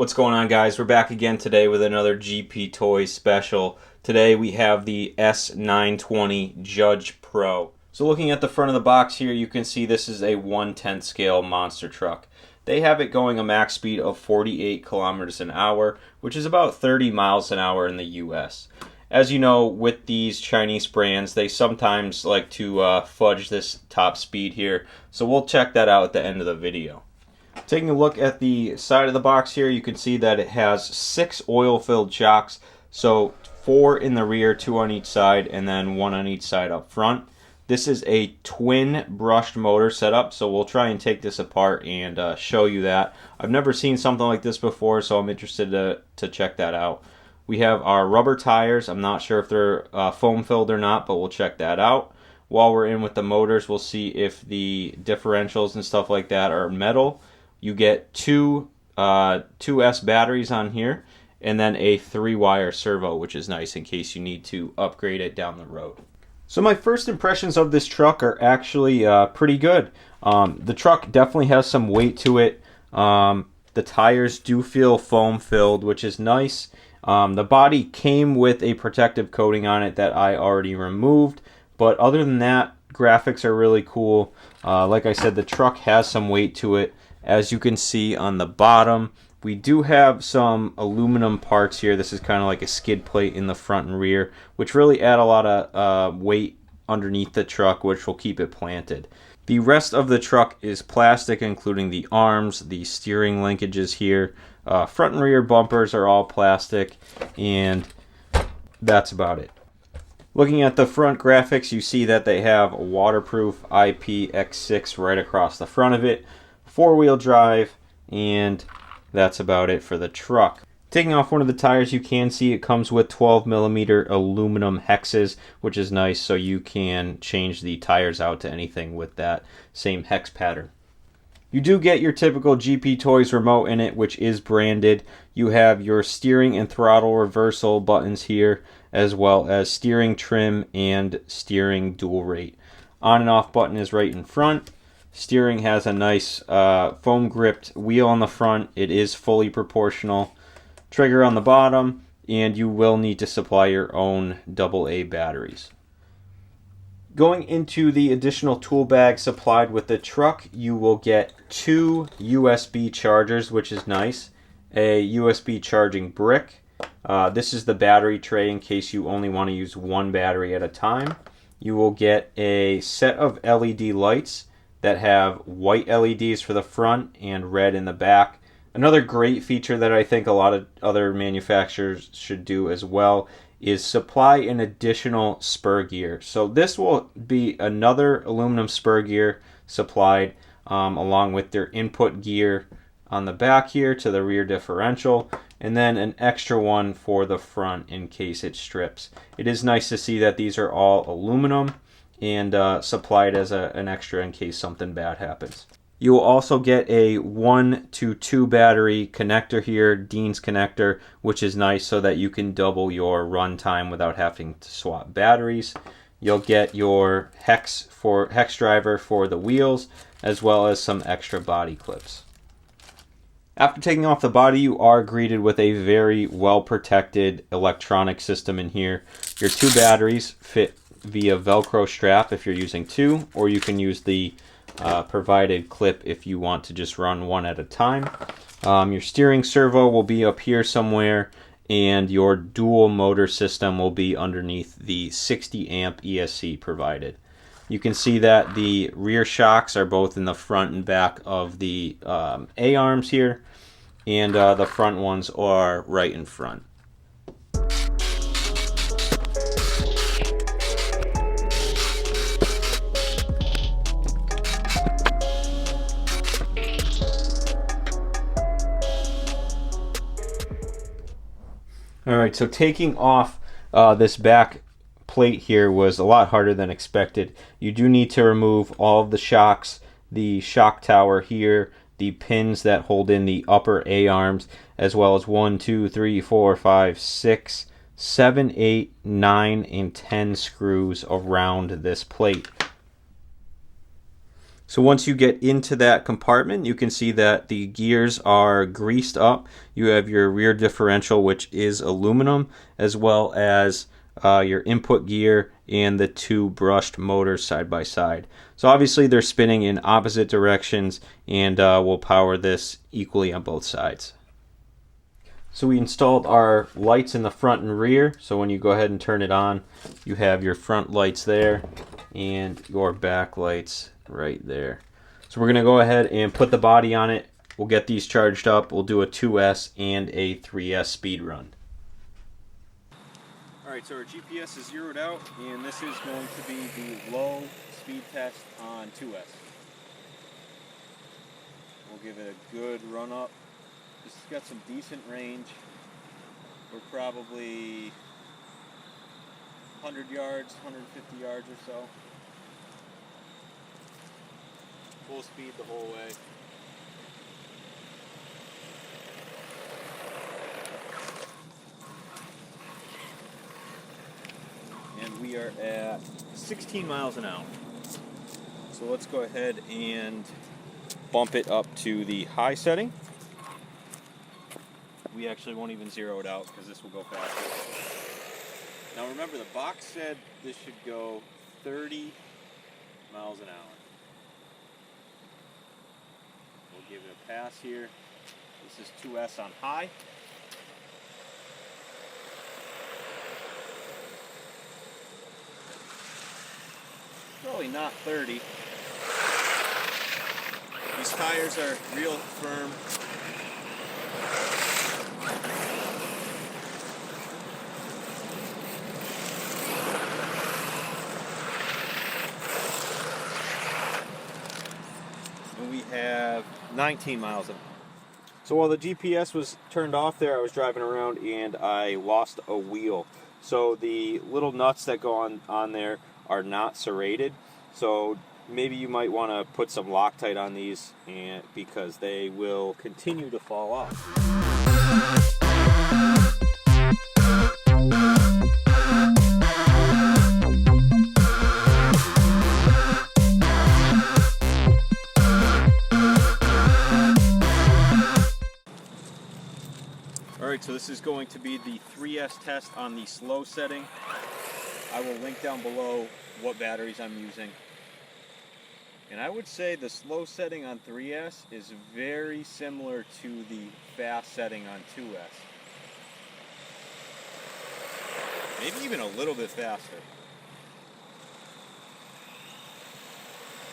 What's going on, guys? We're back again today with another GPToys special. Today we have the S920 Judge Pro. So looking at the front of the box here, you can see this is a 1/10 scale monster truck. They have it going a max speed of 48 kilometers an hour, which is about 30 miles an hour in the US. As you know, with these Chinese brands, they sometimes like to fudge this top speed here. So we'll check that out at the end of the video. Taking a look at the side of the box here, you can see that it has 6 oil-filled shocks. So 4 in the rear, 2 on each side, and then 1 on each side up front. This is a twin brushed motor setup, so we'll try and take this apart and show you that. I've never seen something like this before, so I'm interested to check that out. We have our rubber tires. I'm not sure if they're foam filled or not, but we'll check that out. While we're in with the motors, we'll see if the differentials and stuff like that are metal. You get two 2S batteries on here, and then a 3-wire servo, which is nice in case you need to upgrade it down the road. So my first impressions of this truck are actually pretty good. The truck definitely has some weight to it. The tires do feel foam filled, which is nice. The body came with a protective coating on it that I already removed, but other than that, graphics are really cool. Like I said, the truck has some weight to it. As you can see on the bottom, we do have some aluminum parts here. This is kind of like a skid plate in the front and rear, which really add a lot of weight underneath the truck, which will keep it planted. The rest of the truck is plastic, including the arms, the steering linkages here. Front and rear bumpers are all plastic, and that's about it. Looking at the front graphics, you see that they have a waterproof IPX6 right across the front of it. 4-wheel drive, and that's about it for the truck. Taking off one of the tires, you can see it comes with 12mm aluminum hexes, which is nice, so you can change the tires out to anything with that same hex pattern. You do get your typical GPToys remote in it, which is branded. You have your steering and throttle reversal buttons here, as well as steering trim and steering dual rate. On and off button is right in front. Steering has a nice foam gripped wheel on the front. It is fully proportional. Trigger on the bottom, and you will need to supply your own AA batteries. Going into the additional tool bag supplied with the truck, you will get 2 USB chargers, which is nice. A USB charging brick. This is the battery tray in case you only want to use one battery at a time. You will get a set of LED lights that have white LEDs for the front and red in the back. Another great feature that I think a lot of other manufacturers should do as well is supply an additional spur gear. So this will be another aluminum spur gear supplied along with their input gear on the back here to the rear differential, and then an extra one for the front in case it strips. It is nice to see that these are all aluminum and supplied as an extra in case something bad happens. You will also get a 1 to 2 battery connector here, Dean's connector, which is nice so that you can double your run time without having to swap batteries. You'll get your hex driver for the wheels, as well as some extra body clips. After taking off the body, you are greeted with a very well protected electronic system in here. Your 2 batteries fit via Velcro strap if you're using 2, or you can use the provided clip if you want to just run one at a time. Your steering servo will be up here somewhere, and your dual motor system will be underneath the 60 amp ESC provided. You can see that the rear shocks are both in the front and back of the A-arms here, and the front ones are right in front. Alright, so taking off this back plate here was a lot harder than expected. You do need to remove all of the shocks, the shock tower here, the pins that hold in the upper A-arms, as well as 1, 2, 3, 4, 5, 6, 7, 8, 9, and 10 screws around this plate. So once you get into that compartment, you can see that the gears are greased up. You have your rear differential, which is aluminum, as well as your input gear and the two brushed motors side by side. So obviously they're spinning in opposite directions, and we'll power this equally on both sides. So we installed our lights in the front and rear, so when you go ahead and turn it on, you have your front lights there and your back lights right there. So we're going to go ahead and put the body on it. We'll get these charged up. We'll do a 2S and a 3S speed run. Alright, so our GPS is zeroed out, and this is going to be the low speed test on 2S. We'll give it a good run up. This has got some decent range. We're probably 100 yards, 150 yards or so. Full speed the whole way. And we are at 16 miles an hour. So let's go ahead and bump it up to the high setting. We actually won't even zero it out because this will go faster. Now remember, the box said this should go 30 miles an hour. We'll give it a pass here. This is 2S on high. Probably not 30. These tires are real firm. And we have 19 miles an hour. So while the GPS was turned off there, I was driving around and I lost a wheel. So the little nuts that go on there are not serrated. So maybe you might want to put some Loctite on these, and because they will continue to fall off. Alright, so this is going to be the 3S test on the slow setting. I will link down below what batteries I'm using. And I would say the slow setting on 3S is very similar to the fast setting on 2S. Maybe even a little bit faster.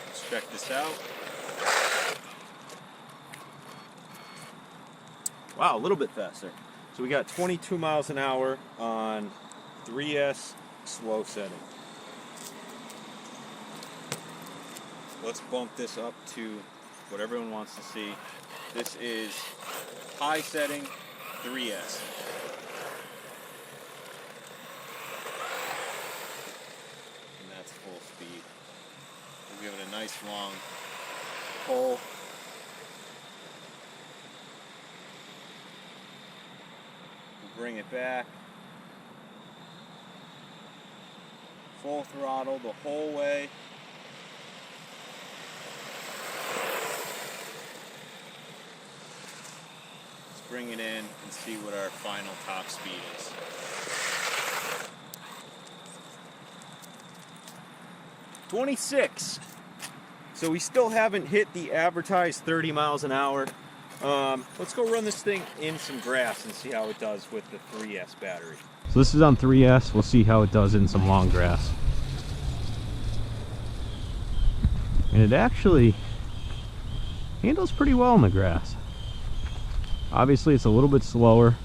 Let's check this out. Wow, a little bit faster. So we got 22 miles an hour on 3S slow setting. Let's bump this up to what everyone wants to see. This is high setting 3S. And that's full speed. We'll give it a nice long pull. We'll bring it back. Full throttle the whole way. Let's bring it in and see what our final top speed is. .26. So we still haven't hit the advertised 30 miles an hour. Let's go run this thing in some grass and see how it does with the 3S battery. So this is on 3S. We'll see how it does in some long grass. And it actually handles pretty well in the grass. Obviously it's a little bit slower,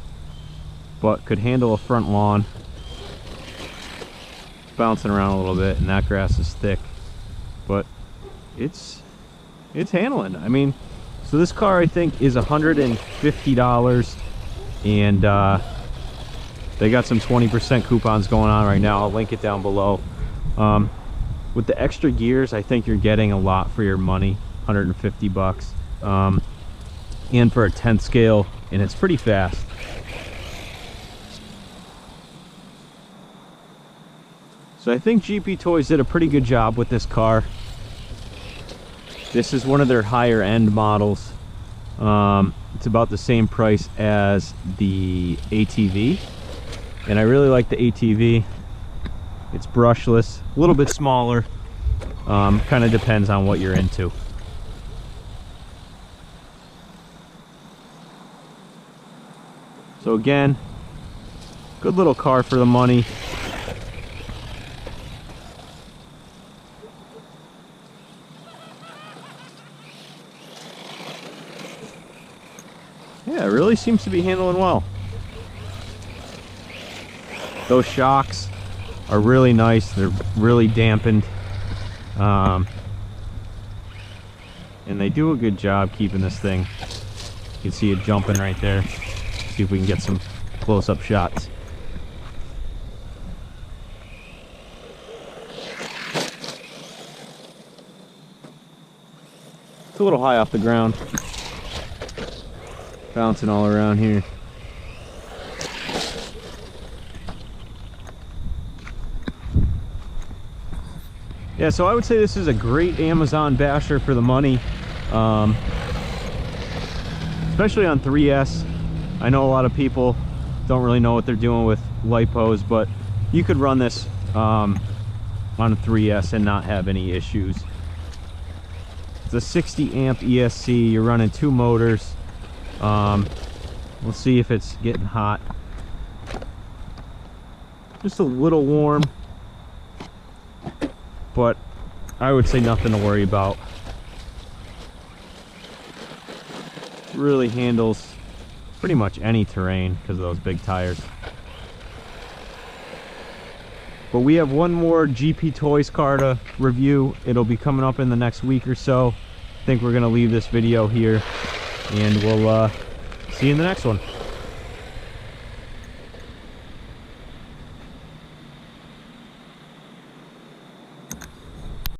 but could handle a front lawn. It's bouncing around a little bit, and that grass is thick, but it's handling. I mean, so this car I think is $150, and they got some 20% coupons going on right now. I'll link it down below. With the extra gears, I think you're getting a lot for your money. 150 bucks. And for a 10th scale, and it's pretty fast. So I think GPToys did a pretty good job with this car. This is one of their higher end models. It's about the same price as the ATV, and I really like the ATV. It's brushless, a little bit smaller, kind of depends on what you're into. So again, good little car for the money. Yeah, it really seems to be handling well. Those shocks are really nice. They're really dampened. And they do a good job keeping this thing. You can see it jumping right there. See if we can get some close-up shots. It's a little high off the ground. Bouncing all around here. Yeah, so I would say this is a great Amazon basher for the money, especially on 3S. I know a lot of people don't really know what they're doing with lipos, but you could run this on a 3S and not have any issues. It's a 60 amp ESC. You're running 2 motors. We'll see if it's getting hot. Just a little warm, but I would say nothing to worry about. It really handles pretty much any terrain because of those big tires. But we have one more GPToys car to review. It'll be coming up in the next week or so. I think we're gonna leave this video here, and we'll see you in the next one.